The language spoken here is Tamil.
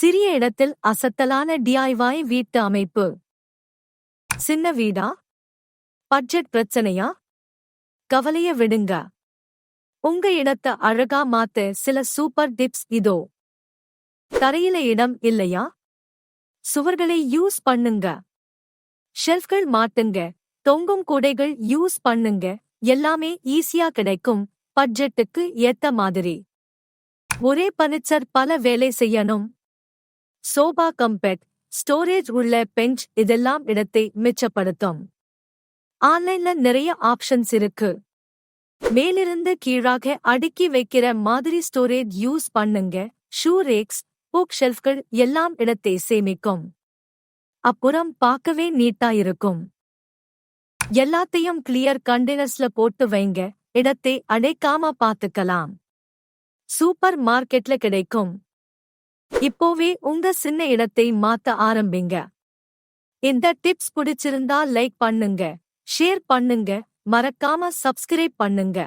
சிறிய இடத்தில் அசத்தலான டிஐவாய் வீட்டு அமைப்பு. சின்ன வீடா? பட்ஜெட் பிரச்சனையா? கவலைய விடுங்க. உங்க இடத்த அழகா மாத்த சில சூப்பர் டிப்ஸ் இதோ. தரையில இடம் இல்லையா? சுவர்களை யூஸ் பண்ணுங்க. ஷெல்ஃப்கள் மாட்டுங்க. தொங்கும் கூடைகள் யூஸ் பண்ணுங்க. எல்லாமே ஈஸியா கிடைக்கும், பட்ஜெட்டுக்கு ஏத்த மாதிரி. ஒரே பர்னிச்சர் பல வேலை செய்யணும். சோபா கம்பெட், ஸ்டோரேஜ் உள்ள பெஞ்ச் இதெல்லாம் இடத்தை மிச்சப்படுத்தும். ஆன்லைன்ல நிறைய ஆப்ஷன்ஸ் இருக்கு. மேலிருந்து கீழாக அடுக்கி வைக்கிற மாதிரி ஸ்டோரேஜ் யூஸ் பண்ணுங்க. ஷூ ரேக்ஸ், புக் ஷெல்ஃப்கள் எல்லாம் இடத்தை சேமிக்கும். அப்புறம் பார்க்கவே நீட்டா இருக்கும். எல்லாத்தையும் கிளியர் கண்டெய்னர்ஸ்ல போட்டு வைங்க. இடத்தை அடைக்காம பார்த்துக்கலாம். சூப்பர் மார்க்கெட்ல கிடைக்கும். இப்போவே உங்க சின்ன இடத்தை மாத்த ஆரம்பிங்க. இந்த டிப்ஸ் பிடிச்சிருந்தா லைக் பண்ணுங்க, ஷேர் பண்ணுங்க, மறக்காம சப்ஸ்கிரைப் பண்ணுங்க.